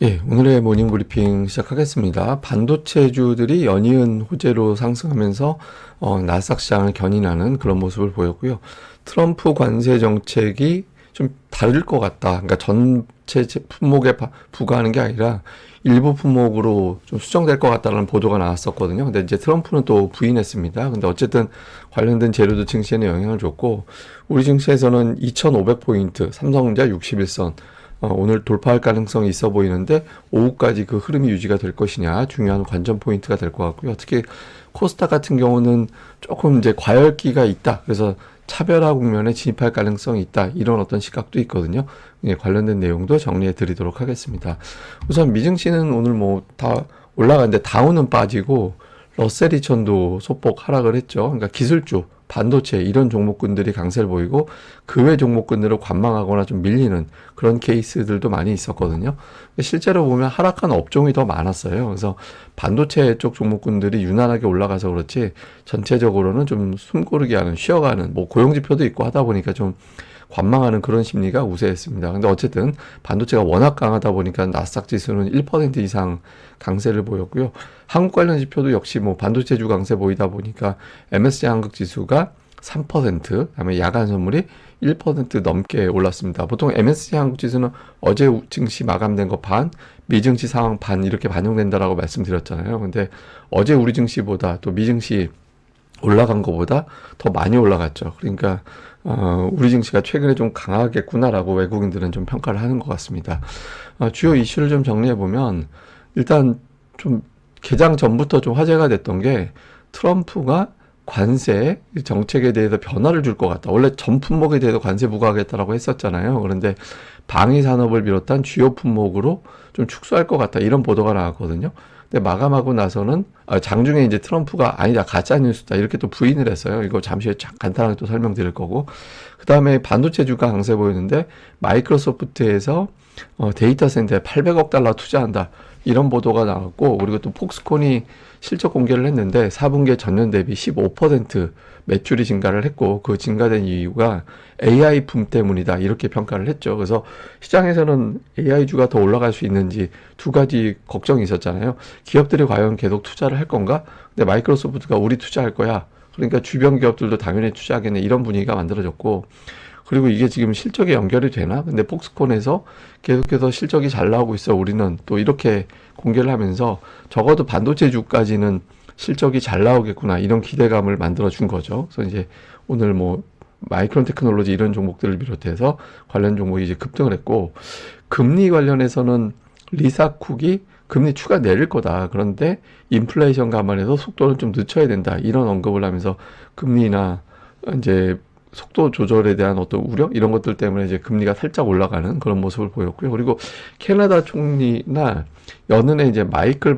예, 오늘의 모닝 브리핑 시작하겠습니다. 반도체주들이 연이은 호재로 상승하면서 나스닥 시장을 견인하는 그런 모습을 보였고요. 트럼프 관세 정책이 좀 다를 것 같다. 그러니까 전체 품목에 부과하는 게 아니라 일부 품목으로 좀 수정될 것 같다는 보도가 나왔었거든요. 근데 이제 트럼프는 또 부인했습니다. 근데 어쨌든 관련된 재료도 증시에는 영향을 줬고, 우리 증시에서는 2,500포인트, 삼성전자 61선, 오늘 돌파할 가능성이 있어 보이는데 오후까지 그 흐름이 유지가 될 것이냐 중요한 관전 포인트가 될 것 같고요. 특히 코스닥 같은 경우는 조금 이제 과열기가 있다. 그래서 차별화 국면에 진입할 가능성이 있다. 이런 어떤 시각도 있거든요. 예, 관련된 내용도 정리해 드리도록 하겠습니다. 우선 미증시는 오늘 뭐 다 올라갔는데 다우는 빠지고 러셀 2000도 소폭 하락을 했죠. 그러니까 기술주, 반도체 이런 종목군들이 강세를 보이고 그 외 종목군들을 관망하거나 좀 밀리는 그런 케이스들도 많이 있었거든요. 실제로 보면 하락한 업종이 더 많았어요. 그래서 반도체 쪽 종목군들이 유난하게 올라가서 그렇지 전체적으로는 좀 숨고르게 하는, 쉬어가는, 뭐 고용지표도 있고 하다 보니까 좀 관망하는 그런 심리가 우세했습니다. 근데 어쨌든 반도체가 워낙 강하다 보니까 나스닥 지수는 1% 이상 강세를 보였고요. 한국 관련 지표도 역시 뭐 반도체주 강세 보이다 보니까 MSCI 한국 지수가 3%, 그다음에 야간 선물이 1% 넘게 올랐습니다. 보통 MSCI 한국 지수는 어제 증시 마감된 거 반, 미증시 상황 반 이렇게 반영된다라고 말씀드렸잖아요. 근데 어제 우리 증시보다 또 미증시 올라간 것보다 더 많이 올라갔죠. 그러니까 우리 증시가 최근에 좀 강하겠구나라고 외국인들은 좀 평가를 하는 것 같습니다. 주요 이슈를 좀 정리해 보면 일단 좀 개장 전부터 좀 화제가 됐던 게 트럼프가 관세 정책에 대해서 변화를 줄 것 같다. 원래 전 품목에 대해서 관세 부과하겠다라고 했었잖아요. 그런데 방위 산업을 비롯한 주요 품목으로 좀 축소할 것 같다. 이런 보도가 나왔거든요. 근데 마감하고 나서는 장중에 이제 트럼프가 아니다, 가짜 뉴스다 이렇게 또 부인을 했어요. 이거 잠시 후에 간단하게 또 설명드릴 거고, 그 다음에 반도체 주가 강세 보이는데 마이크로소프트에서 데이터 센터에 800억 달러 투자한다 이런 보도가 나왔고, 그리고 또 폭스콘이 실적 공개를 했는데 4분기 전년 대비 15% 매출이 증가를 했고, 그 증가된 이유가 AI 붐 때문이다 이렇게 평가를 했죠. 그래서 시장에서는 AI주가 더 올라갈 수 있는지 두 가지 걱정이 있었잖아요. 기업들이 과연 계속 투자를 할 건가? 근데 마이크로소프트가 우리 투자할 거야. 그러니까 주변 기업들도 당연히 투자하겠네 이런 분위기가 만들어졌고, 그리고 이게 지금 실적에 연결이 되나? 근데 폭스콘에서 계속해서 실적이 잘 나오고 있어. 우리는 또 이렇게 공개를 하면서 적어도 반도체주까지는 실적이 잘 나오겠구나. 이런 기대감을 만들어 준 거죠. 그래서 이제 오늘 뭐 마이크론 테크놀로지 이런 종목들을 비롯해서 관련 종목이 이제 급등을 했고, 금리 관련해서는 리사쿡이 금리 추가 내릴 거다. 그런데 인플레이션 감안해서 속도를 좀 늦춰야 된다. 이런 언급을 하면서 금리나 이제 속도 조절에 대한 어떤 우려 이런 것들 때문에 이제 금리가 살짝 올라가는 그런 모습을 보였고요. 그리고 캐나다 총리나 연은에 이제 마이클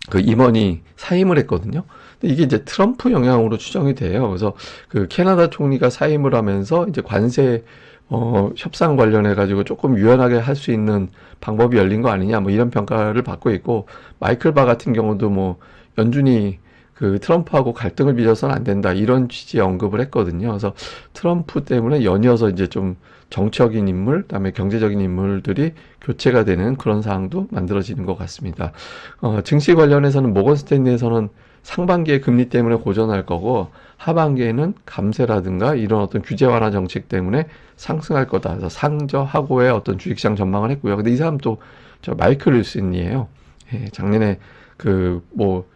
그 임원이 사임을 했거든요. 근데 이게 이제 트럼프 영향으로 추정이 돼요. 그래서 그 캐나다 총리가 사임을 하면서 이제 관세 협상 관련해 가지고 조금 유연하게 할 수 있는 방법이 열린 거 아니냐 뭐 이런 평가를 받고 있고, 마이클 바 같은 경우도 뭐 연준이 그 트럼프하고 갈등을 빚어서는 안 된다 이런 취지의 언급을 했거든요. 그래서 트럼프 때문에 연이어서 이제 좀 정치적인 인물, 그다음에 경제적인 인물들이 교체가 되는 그런 상황도 만들어지는 것 같습니다. 증시 관련해서는 모건 스탠리에서는 상반기에 금리 때문에 고전할 거고 하반기에는 감세라든가 이런 어떤 규제 완화 정책 때문에 상승할 거다. 그래서 상저하고의 어떤 주식시장 전망을 했고요. 근데 이 사람 또 저 마이클 윌슨이에요. 예, 작년에 그 뭐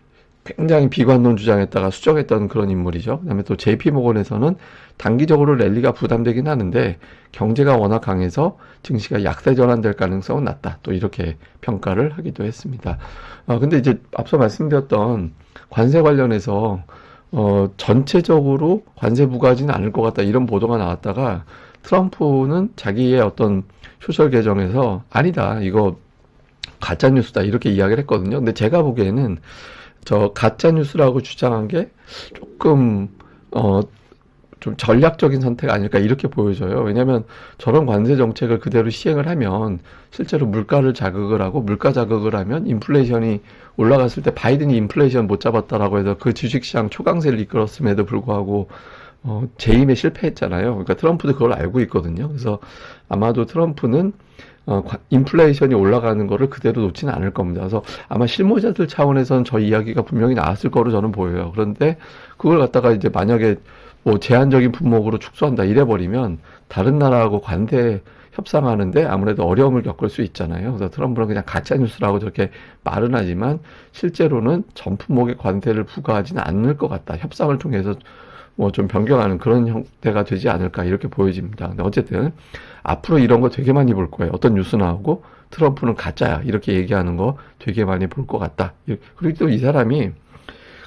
굉장히 비관론 주장했다가 수정했던 그런 인물이죠. 그다음에 또 JP 모건에서는 단기적으로 랠리가 부담되긴 하는데 경제가 워낙 강해서 증시가 약세 전환될 가능성은 낮다. 또 이렇게 평가를 하기도 했습니다. 근데 이제 앞서 말씀드렸던 관세 관련해서 전체적으로 관세 부과하지는 않을 것 같다 이런 보도가 나왔다가 트럼프는 자기의 어떤 소셜 계정에서 아니다 이거 가짜 뉴스다 이렇게 이야기를 했거든요. 근데 제가 보기에는 저 가짜 뉴스라고 주장한 게 조금 좀 전략적인 선택 아닐까 이렇게 보여져요. 왜냐하면 저런 관세 정책을 그대로 시행을 하면 실제로 물가를 자극을 하고, 물가 자극을 하면 인플레이션이 올라갔을 때 바이든이 인플레이션 못 잡았다라고 해서 그 주식시장 초강세를 이끌었음에도 불구하고 재임에 실패했잖아요. 그러니까 트럼프도 그걸 알고 있거든요. 그래서 아마도 트럼프는 인플레이션이 올라가는 거를 그대로 놓지는 않을 겁니다. 그래서 아마 실무자들 차원에서는 저 이야기가 분명히 나왔을 거로 저는 보여요. 그런데 그걸 갖다가 이제 만약에 뭐 제한적인 품목으로 축소한다 이래버리면 다른 나라하고 관세 협상하는데 아무래도 어려움을 겪을 수 있잖아요. 그래서 트럼프는 그냥 가짜 뉴스라고 저렇게 말은 하지만 실제로는 전 품목에 관세를 부과하지는 않을 것 같다. 협상을 통해서 뭐 좀 변경하는 그런 형태가 되지 않을까 이렇게 보여집니다. 근데 어쨌든 앞으로 이런 거 되게 많이 볼 거예요. 어떤 뉴스 나오고 트럼프는 가짜야 이렇게 얘기하는 거 되게 많이 볼 것 같다. 그리고 또 이 사람이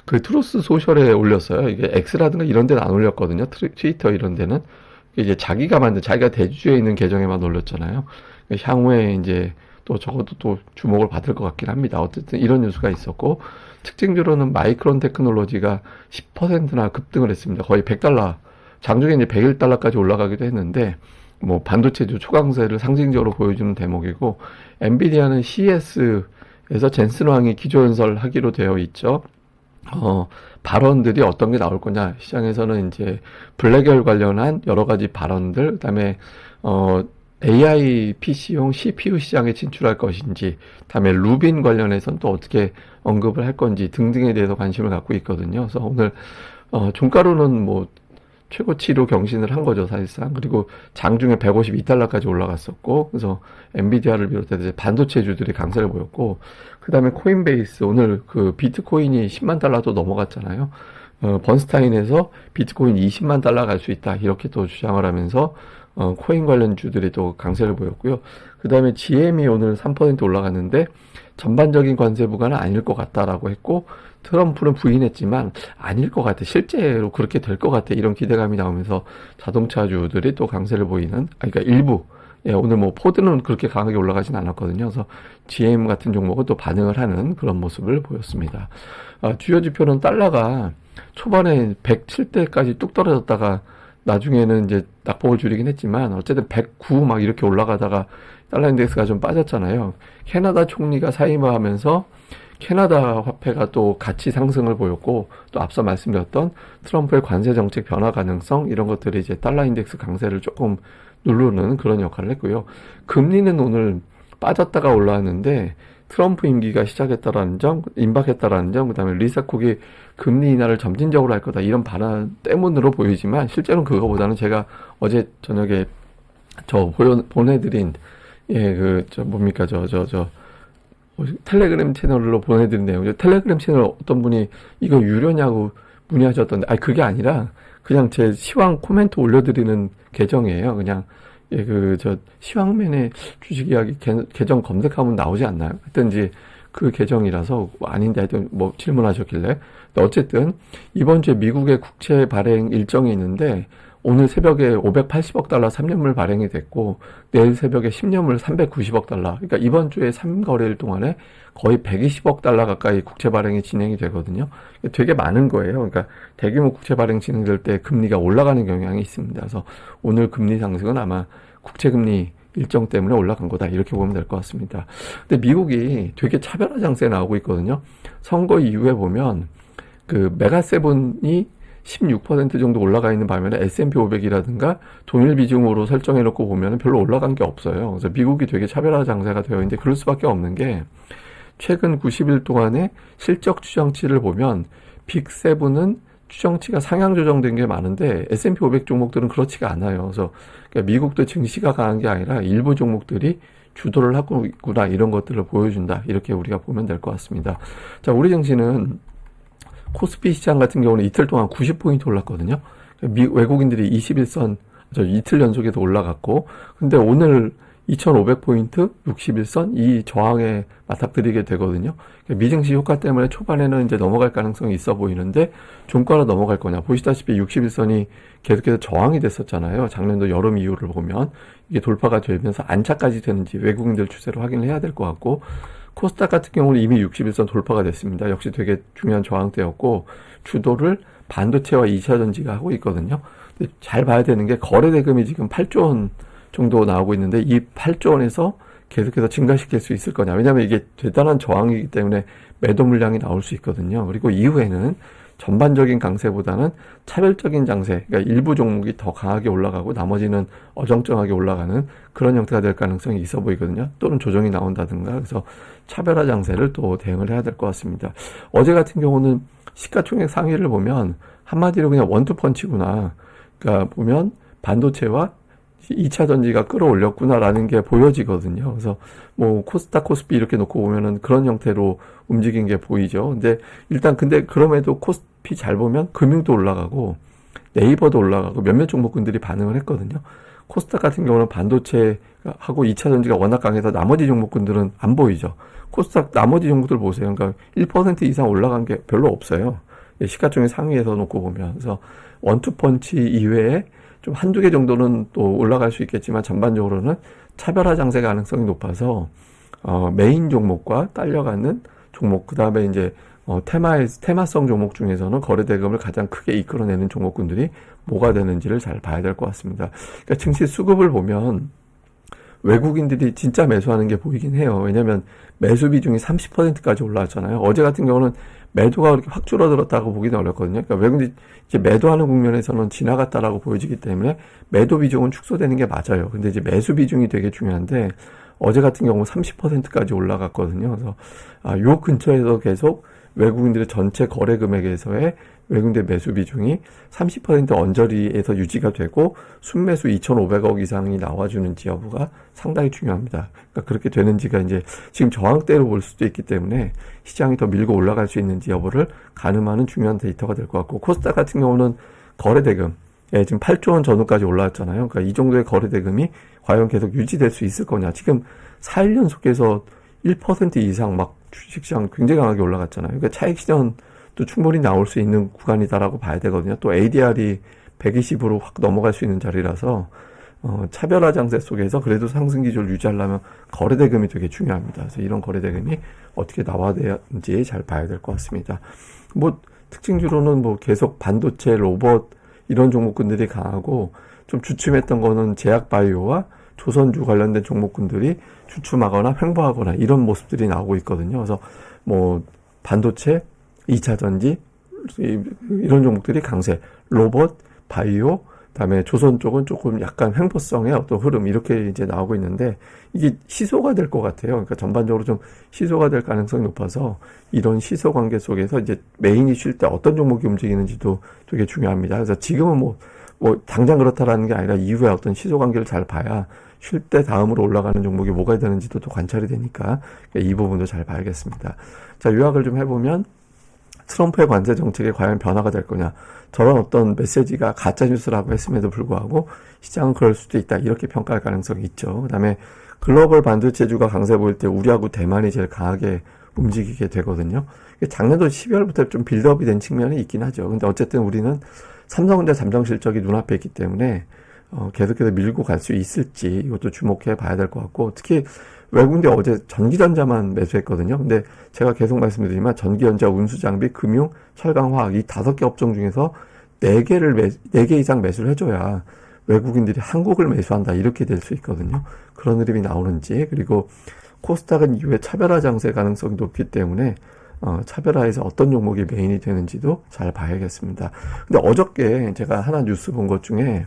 그 트루스 소셜에 올렸어요. 이게 X라든가 이런 데는 안 올렸거든요. 트위터 이런 데는 이제 자기가 만든 자기가 대주주에 있는 계정에만 올렸잖아요. 향후에 이제 또 적어도 또 주목을 받을 것 같긴 합니다. 어쨌든 이런 뉴스가 있었고 특징적으로는 마이크론 테크놀로지가 10%나 급등을 했습니다. 거의 100달러 장중에 이제 101달러까지 올라가기도 했는데 뭐 반도체주 초강세를 상징적으로 보여주는 대목이고 엔비디아는 CES에서 젠슨 왕이 기조연설하기로 되어 있죠. 발언들이 어떤 게 나올 거냐. 시장에서는 이제 블랙열 관련한 여러 가지 발언들, 그다음에 AI PC용 CPU 시장에 진출할 것인지, 다음에 루빈 관련해서는 또 어떻게 언급을 할 건지 등등에 대해서 관심을 갖고 있거든요. 그래서 오늘 종가로는 뭐 최고치로 경신을 한 거죠, 사실상. 그리고 장중에 152달러까지 올라갔었고, 그래서 엔비디아를 비롯해서 반도체주들이 강세를 보였고, 그 다음에 코인베이스, 오늘 그 비트코인이 10만 달러도 넘어갔잖아요. 번스타인에서 비트코인 20만 달러 갈 수 있다, 이렇게 또 주장을 하면서, 코인 관련주들이 또 강세를 보였고요. 그 다음에 GM이 오늘 3% 올라갔는데, 전반적인 관세 부과는 아닐 것 같다라고 했고, 트럼프는 부인했지만 아닐 것 같아. 실제로 그렇게 될 것 같아. 이런 기대감이 나오면서 자동차주들이 또 강세를 보이는, 그러니까 일부, 예, 오늘 뭐 포드는 그렇게 강하게 올라가진 않았거든요. 그래서 GM 같은 종목은 또 반응을 하는 그런 모습을 보였습니다. 주요 지표는 달러가 초반에 107대까지 뚝 떨어졌다가 나중에는 이제 낙폭을 줄이긴 했지만 어쨌든 109 막 이렇게 올라가다가 달러 인덱스가 좀 빠졌잖아요. 캐나다 총리가 사임하면서 캐나다 화폐가 또 같이 상승을 보였고 또 앞서 말씀드렸던 트럼프의 관세 정책 변화 가능성 이런 것들이 이제 달러 인덱스 강세를 조금 누르는 그런 역할을 했고요. 금리는 오늘 빠졌다가 올라왔는데 트럼프 임기가 시작했다라는 점, 임박했다라는 점, 그다음에 리사 쿡이 금리 인하를 점진적으로 할 거다 이런 발언 때문으로 보이지만 실제로는 그거보다는 제가 어제 저녁에 보내드린 뭡니까 텔레그램 채널로 보내드린 내용. 텔레그램 채널 어떤 분이 이거 유료냐고 문의하셨던데, 그게 아니라 그냥 제 시황 코멘트 올려드리는 계정이에요. 그냥 시황맨의 주식 이야기 계정 검색하면 나오지 않나요? 하여튼 그 계정이라서 아닌데 하여튼 뭐 질문하셨길래. 어쨌든 이번 주에 미국의 국채 발행 일정이 있는데 오늘 새벽에 580억 달러 3년물 발행이 됐고 내일 새벽에 10년물 390억 달러. 그러니까 이번 주에 3거래일 동안에 거의 120억 달러 가까이 국채 발행이 진행이 되거든요. 되게 많은 거예요. 그러니까 대규모 국채 발행 진행될 때 금리가 올라가는 경향이 있습니다. 그래서 오늘 금리 상승은 아마 국채 금리 일정 때문에 올라간 거다 이렇게 보면 될 것 같습니다. 근데 미국이 되게 차별화 장세에 나오고 있거든요. 선거 이후에 보면 그 메가세븐이 16% 정도 올라가 있는 반면에 S&P 500이라든가 동일 비중으로 설정해놓고 보면 별로 올라간 게 없어요. 그래서 미국이 되게 차별화 장세가 되어 있는데 그럴 수밖에 없는 게 최근 90일 동안의 실적 추정치를 보면 빅7은 추정치가 상향 조정된 게 많은데 S&P 500 종목들은 그렇지가 않아요. 그래서 그러니까 미국도 증시가 강한 게 아니라 일부 종목들이 주도를 하고 있구나 이런 것들을 보여준다. 이렇게 우리가 보면 될 것 같습니다. 자, 우리 증시는 코스피 시장 같은 경우는 이틀 동안 90포인트 올랐거든요. 외국인들이 21선, 이틀 연속에도 올라갔고, 근데 오늘 2500포인트, 61선, 이 저항에 맞닥뜨리게 되거든요. 미증시 효과 때문에 초반에는 이제 넘어갈 가능성이 있어 보이는데, 종가로 넘어갈 거냐. 보시다시피 61선이 계속해서 저항이 됐었잖아요. 작년도 여름 이후를 보면. 이게 돌파가 되면서 안착까지 되는지 외국인들 추세로 확인을 해야 될 것 같고, 코스닥 같은 경우는 이미 61선 돌파가 됐습니다. 역시 되게 중요한 저항대였고 주도를 반도체와 2차전지가 하고 있거든요. 근데 잘 봐야 되는 게 거래 대금이 지금 8조 원 정도 나오고 있는데 이 8조 원에서 계속해서 증가시킬 수 있을 거냐. 왜냐하면 이게 대단한 저항이기 때문에 매도 물량이 나올 수 있거든요. 그리고 이후에는 전반적인 강세보다는 차별적인 장세, 그러니까 일부 종목이 더 강하게 올라가고 나머지는 어정쩡하게 올라가는 그런 형태가 될 가능성이 있어 보이거든요. 또는 조정이 나온다든가. 그래서 차별화 장세를 또 대응을 해야 될 것 같습니다. 어제 같은 경우는 시가총액 상위를 보면 한마디로 그냥 원투펀치구나. 그러니까 보면 반도체와 2차 전지가 끌어올렸구나라는 게 보여지거든요. 그래서 뭐 코스닥, 코스피 이렇게 놓고 보면은 그런 형태로 움직인 게 보이죠. 근데 그럼에도 코스피 잘 보면 금융도 올라가고 네이버도 올라가고 몇몇 종목군들이 반응을 했거든요. 코스닥 같은 경우는 반도체하고 2차 전지가 워낙 강해서 나머지 종목군들은 안 보이죠. 코스닥 나머지 종목들 보세요. 그러니까 1% 이상 올라간 게 별로 없어요. 시가총액 상위에서 놓고 보면. 그래서 원투펀치 이외에 좀 한두 개 정도는 또 올라갈 수 있겠지만 전반적으로는 차별화 장세 가능성이 높아서 메인 종목과 딸려가는 종목, 그 다음에 이제 테마성 종목 중에서는 거래대금을 가장 크게 이끌어내는 종목군들이 뭐가 되는지를 잘 봐야 될 것 같습니다. 그러니까 증시 수급을 보면 외국인들이 진짜 매수하는 게 보이긴 해요. 왜냐하면 매수 비중이 30%까지 올라왔잖아요. 어제 같은 경우는 매도가 그렇게 확 줄어들었다고 보기는 어렵거든요. 그러니까 외국인들이 이제 매도하는 국면에서는 지나갔다라고 보여지기 때문에 매도 비중은 축소되는 게 맞아요. 근데 이제 매수 비중이 되게 중요한데 어제 같은 경우 30%까지 올라갔거든요. 그래서 요 근처에서 계속 외국인들의 전체 거래 금액에서의 외국인들 매수 비중이 30% 언저리에서 유지가 되고 순매수 2,500억 이상이 나와주는지 여부가 상당히 중요합니다. 그러니까 그렇게 되는지가 이제 지금 저항대로 볼 수도 있기 때문에 시장이 더 밀고 올라갈 수 있는지 여부를 가늠하는 중요한 데이터가 될 것 같고, 코스닥 같은 경우는 거래대금 지금 8조 원 전후까지 올라왔잖아요. 그러니까 이 정도의 거래대금이 과연 계속 유지될 수 있을 거냐. 지금 4일 연속해서 1% 이상 막 주식시장 굉장히 강하게 올라갔잖아요. 그러니까 차익 실현도 충분히 나올 수 있는 구간이다라고 봐야 되거든요. 또 ADR이 120으로 확 넘어갈 수 있는 자리라서 차별화 장세 속에서 그래도 상승 기조를 유지하려면 거래대금이 되게 중요합니다. 그래서 이런 거래대금이 어떻게 나와야 되는지 잘 봐야 될 것 같습니다. 뭐 특징주로는 뭐 계속 반도체, 로봇 이런 종목군들이 강하고, 좀 주춤했던 거는 제약바이오와 조선주 관련된 종목군들이 주춤하거나 횡보하거나 이런 모습들이 나오고 있거든요. 그래서 뭐 반도체, 2차 전지 이런 종목들이 강세, 로봇, 바이오, 그다음에 조선 쪽은 조금 약간 횡보성의 어떤 흐름 이렇게 이제 나오고 있는데, 이게 시소가 될 것 같아요. 그러니까 전반적으로 좀 시소가 될 가능성이 높아서 이런 시소 관계 속에서 이제 메인이 쉴 때 어떤 종목이 움직이는지도 되게 중요합니다. 그래서 지금은 뭐 당장 그렇다라는 게 아니라 이후에 어떤 시소 관계를 잘 봐야 쉴 때 다음으로 올라가는 종목이 뭐가 되는지도 또 관찰이 되니까 이 부분도 잘 봐야겠습니다. 자, 요약을 좀 해보면 트럼프의 관세 정책에 과연 변화가 될 거냐. 저런 어떤 메시지가 가짜뉴스라고 했음에도 불구하고 시장은 그럴 수도 있다. 이렇게 평가할 가능성이 있죠. 그 다음에 글로벌 반도체주가 강세 보일 때 우리하고 대만이 제일 강하게 움직이게 되거든요. 작년도 12월부터 좀 빌드업이 된 측면이 있긴 하죠. 근데 어쨌든 우리는 삼성전자 잠정 실적이 눈앞에 있기 때문에 계속해서 밀고 갈 수 있을지 이것도 주목해 봐야 될 것 같고, 특히 외국인들 어제 전기전자만 매수했거든요. 근데 제가 계속 말씀드리지만 전기전자, 운수장비, 금융, 철강, 화학 이 5개 업종 중에서 4개 이상 매수를 해줘야 외국인들이 한국을 매수한다 이렇게 될 수 있거든요. 그런 흐름이 나오는지, 그리고 코스닥은 이후에 차별화 장세 가능성이 높기 때문에 차별화에서 어떤 종목이 메인이 되는지도 잘 봐야겠습니다. 근데 어저께 제가 하나 뉴스 본 것 중에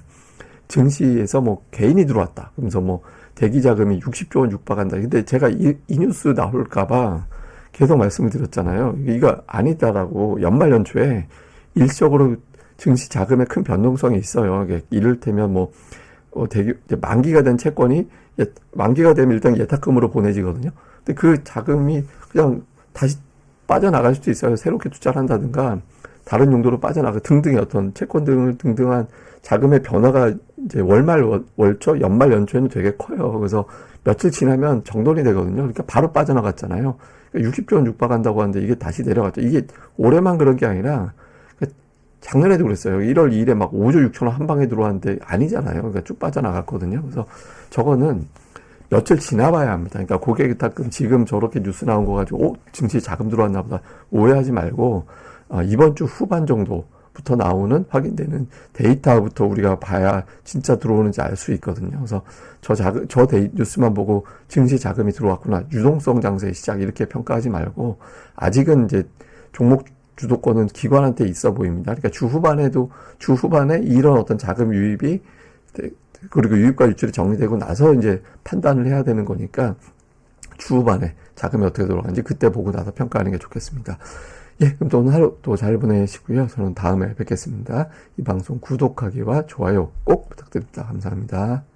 증시에서 뭐 개인이 들어왔다. 그러면서 뭐 대기 자금이 60조 원 육박한다. 근데 제가 이 뉴스 나올까봐 계속 말씀을 드렸잖아요. 이거 아니다라고. 연말 연초에 일시적으로 증시 자금에 큰 변동성이 있어요. 이를테면 이제 만기가 된 채권이 만기가 되면 일단 예탁금으로 보내지거든요. 근데 그 자금이 그냥 다시 빠져나갈 수도 있어요. 새롭게 투자를 한다든가 다른 용도로 빠져나가 등등의 어떤 채권 등등한 자금의 변화가 이제 월말, 월초, 연말, 연초에는 되게 커요. 그래서 며칠 지나면 정돈이 되거든요. 그러니까 바로 빠져나갔잖아요. 그러니까 60조 원 육박한다고 하는데 이게 다시 내려갔죠. 이게 올해만 그런 게 아니라 작년에도 그랬어요. 1월 2일에 막 5조 6천 원 한 방에 들어왔는데 아니잖아요. 그러니까 쭉 빠져나갔거든요. 그래서 저거는 며칠 지나봐야 합니다. 그러니까 고객이 가끔 지금 저렇게 뉴스 나온 거 가지고 증시에 자금 들어왔나 보다 오해하지 말고 이번 주 후반 정도부터 나오는 확인되는 데이터부터 우리가 봐야 진짜 들어오는지 알 수 있거든요. 그래서 뉴스만 보고 증시 자금이 들어왔구나, 유동성 장세의 시작 이렇게 평가하지 말고, 아직은 이제 종목 주도권은 기관한테 있어 보입니다. 그러니까 주후반에 이런 어떤 자금 유입이 그리고 유입과 유출이 정리되고 나서 이제 판단을 해야 되는 거니까 주후반에 자금이 어떻게 돌아가는지 그때 보고 나서 평가하는 게 좋겠습니다. 예, 그럼 또 오늘 하루 또 잘 보내시고요. 저는 다음에 뵙겠습니다. 이 방송 구독하기와 좋아요 꼭 부탁드립니다. 감사합니다.